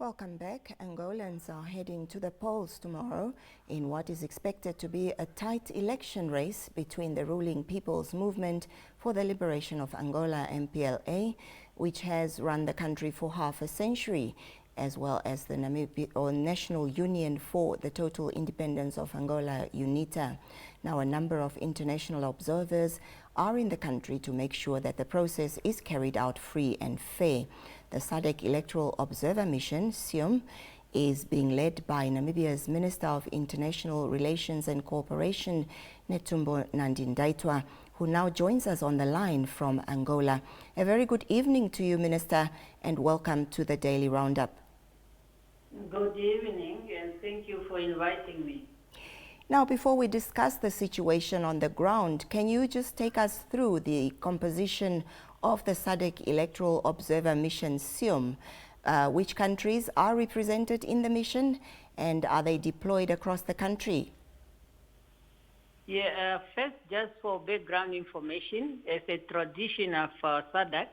Welcome back. Angolans are heading to the polls tomorrow in what is expected to be a tight election race between the ruling People's Movement for the Liberation of Angola, MPLA, which has run the country for half a century, as well as the National Union for the Total Independence of Angola, UNITA. Now, a number of international observers are in the country to make sure that the process is carried out free and fair. The Sadak Electoral Observer Mission, SIOM, is being led by Namibia's Minister of International Relations and Cooperation, Netumbo Nandi-Ndaitwah, who now joins us on the line from Angola. A very good evening to you, Minister, and welcome to the Daily Roundup. Good evening, and thank you for inviting me. Now, before we discuss the situation on the ground, can you just take us through the composition of the Sadak Electoral Observer Mission, SIOM? Which countries are represented in the mission, and are they deployed across the country? Yeah, first, just for background information, as a tradition of Sadak,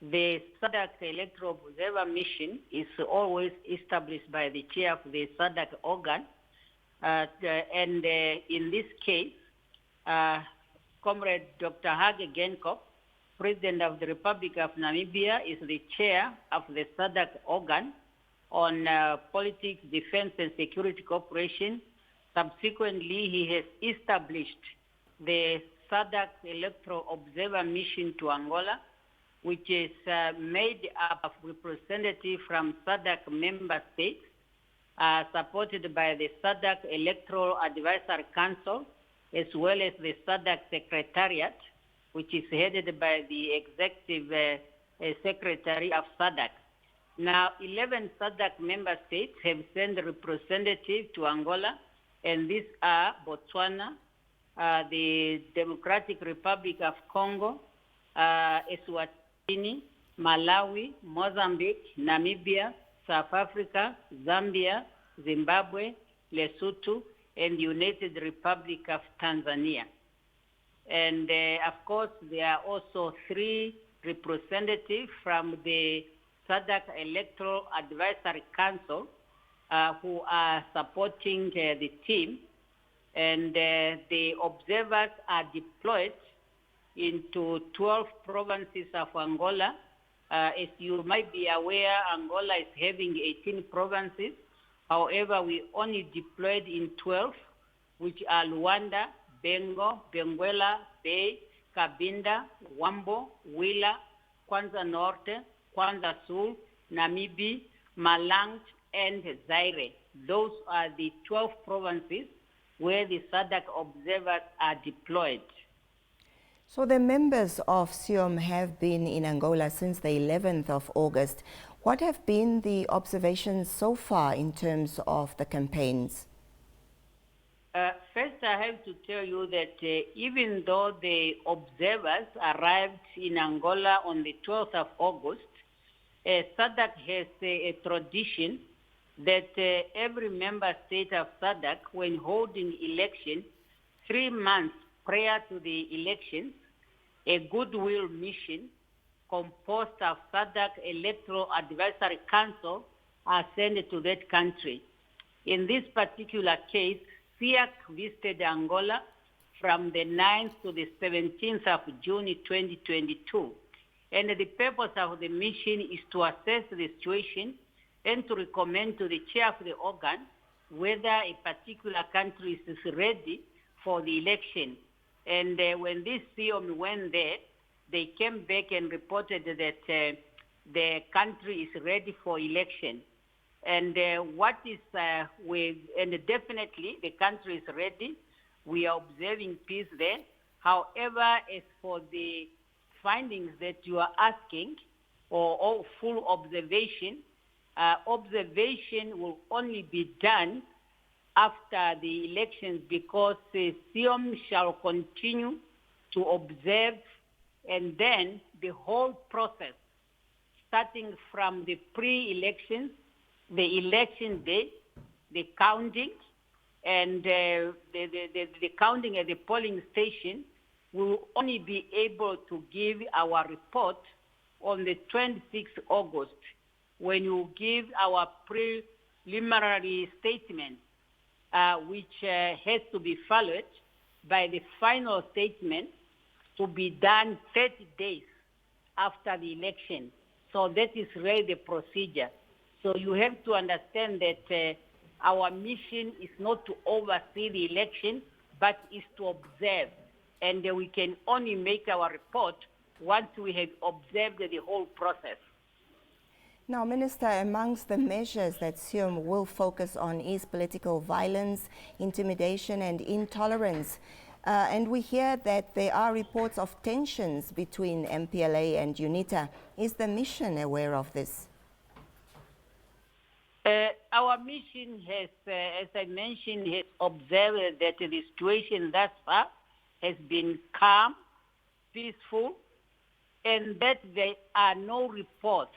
the Sadak Electoral Observer Mission is always established by the chair of the Sadak organ. In this case, Comrade Dr. Hage Geingob, President of the Republic of Namibia, is the chair of the Sadak organ on politics, defense, and security cooperation. Subsequently, he has established the Sadak Electoral Observer Mission to Angola, which is made up of representatives from Sadak member states, supported by the Sadak Electoral Advisory Council, as well as the Sadak Secretariat, which is headed by the Executive Secretary of Sadak. Now, 11 Sadak member states have sent representatives to Angola, and these are Botswana, the Democratic Republic of Congo, Eswatini, Malawi, Mozambique, Namibia, South Africa, Zambia, Zimbabwe, Lesotho, and the United Republic of Tanzania. And of course, there are also 3 representatives from the Sadak Electoral Advisory Council who are supporting the team. And the observers are deployed into 12 provinces of Angola. As you might be aware, Angola is having 18 provinces. However, we only deployed in 12, which are Luanda, Bengo, Benguela, Bay, Cabinda, Wambo, Willa, Kwanza Norte, Kwanza Sul, Namibi, Malang, and Zaire. Those are the 12 provinces where the Sadak observers are deployed. So the members of SIOM have been in Angola since the 11th of August. What have been the observations so far in terms of the campaigns? First, I have to tell you that even though the observers arrived in Angola on the 12th of August, Sadak has a tradition that every member state of Sadak, when holding election, 3 months prior to the elections, a goodwill mission composed of Sadak Electoral Advisory Council are sent to that country. In this particular case, SIAC visited Angola from the 9th to the 17th of June 2022. And the purpose of the mission is to assess the situation and to recommend to the chair of the organ whether a particular country is ready for the election. And when this SIOM went there, they came back and reported that the country is ready for election. And and definitely the country is ready. We are observing peace there. However, as for the findings that you are asking, or full observation, observation will only be done after the elections, because the SIOM shall continue to observe, and then the whole process, starting from the pre-elections, the election day, the counting, and the counting at the polling station, we will only be able to give our report on the 26th August. when you give our preliminary statement, which has to be followed by the final statement to be done 30 days after the election. So that is really the procedure. So you have to understand that our mission is not to oversee the election, but is to observe. And we can only make our report once we have observed the whole process. Now, Minister, amongst the measures that SIOM will focus on is political violence, intimidation and intolerance. And we hear that there are reports of tensions between MPLA and UNITA. Is the mission aware of this? Our mission has, as I mentioned, has observed that the situation thus far has been calm, peaceful, and that there are no reports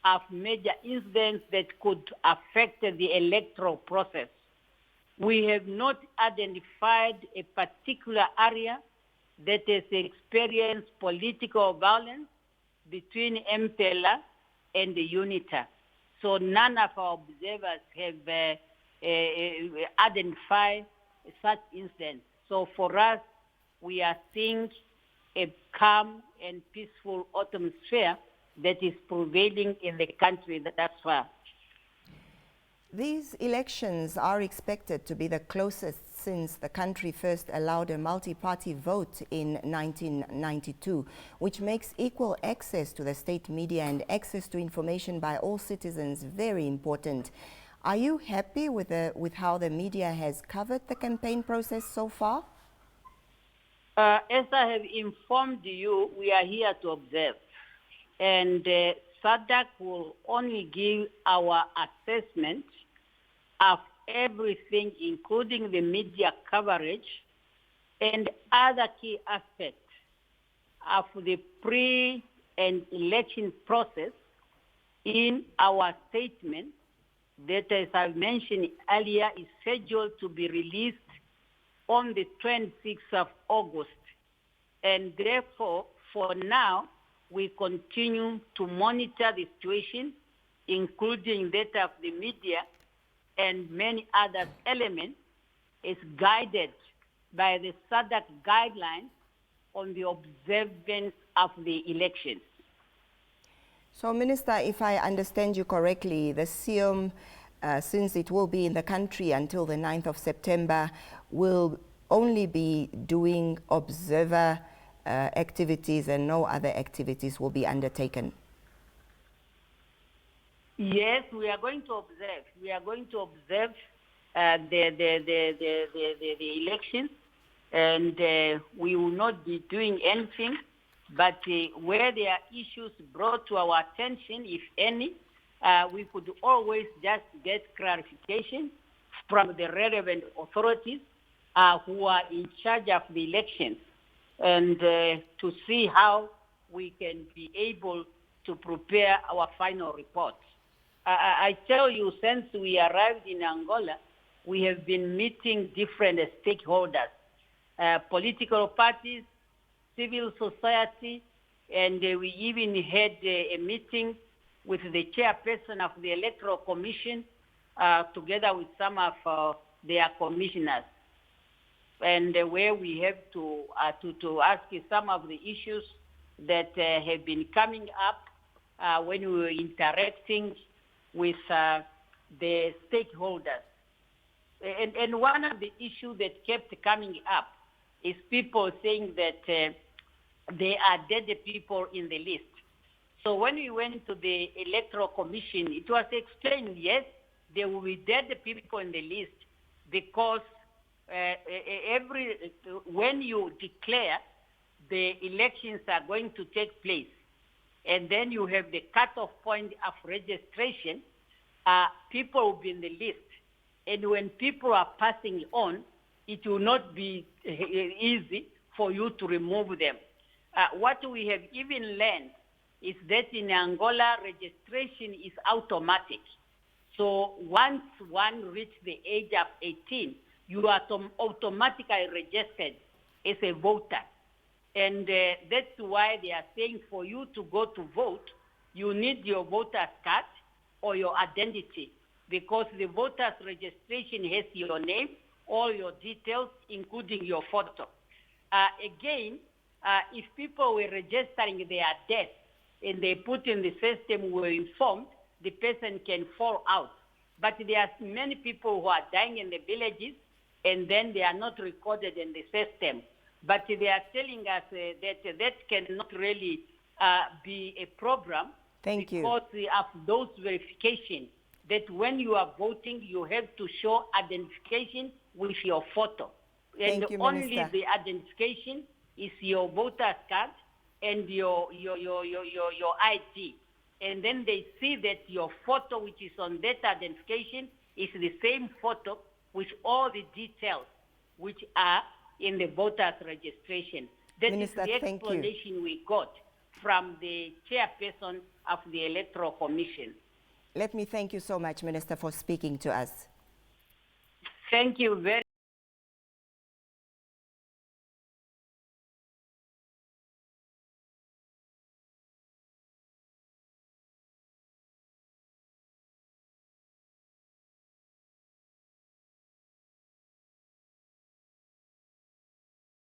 of major incidents that could affect the electoral process. We have not identified a particular area that has experienced political violence between MPLA and the UNITA. So none of our observers have identified such incidents. So for us, we are seeing a calm and peaceful atmosphere that is prevailing in the country thus far. These elections are expected to be the closest since the country first allowed a multi-party vote in 1992, which makes equal access to the state media and access to information by all citizens very important. Are you happy with how the media has covered the campaign process so far? As I have informed you, we are here to observe. And Sadak will only give our assessment of everything, including the media coverage and other key aspects of the pre- and election process in our statement that, as I mentioned earlier, is scheduled to be released on the 26th of August. And therefore, for now, we continue to monitor the situation, including that of the media and many other elements, is guided by the Sadak guidelines on the observance of the elections. So, Minister, if I understand you correctly, the SIOM, since it will be in the country until the 9th of September, will only be doing observer activities and no other activities will be undertaken? Yes, we are going to observe. We are going to observe the elections, and we will not be doing anything. But where there are issues brought to our attention, if any, we could always just get clarification from the relevant authorities who are in charge of the elections, and to see how we can be able to prepare our final report. I tell you, since we arrived in Angola, we have been meeting different stakeholders, political parties, civil society, and we even had a meeting with the chairperson of the Electoral Commission, together with some of their commissioners, and where we have to ask some of the issues that have been coming up when we were interacting with the stakeholders. And one of the issues that kept coming up is people saying that there are dead people in the list. So when we went to the Electoral Commission, it was explained, yes, there will be dead people in the list because when you declare the elections are going to take place, and then you have the cutoff point of registration, people will be in the list. And when people are passing on, it will not be easy for you to remove them. What we have even learned is that in Angola, registration is automatic. So once one reaches the age of 18, you are automatically registered as a voter. And that's why they are saying for you to go to vote, you need your voter's card or your identity, because the voter's registration has your name, all your details, including your photo. Again, if people were registering their death and they put in the system were informed, the person can fall out. But there are many people who are dying in the villages and then they are not recorded in the system. But they are telling us that cannot really be a problem. Thank you. Because of those verifications, that when you are voting, you have to show identification with your photo. And Thank you, only Minister. the identification is your voter's card and your ID. And then they see that your photo, which is on that identification, is the same photo with all the details which are in the voter's registration. That Minister, is the thank you. explanation we got from the chairperson of the Electoral Commission. Let me thank you so much, Minister, for speaking to us. Thank you very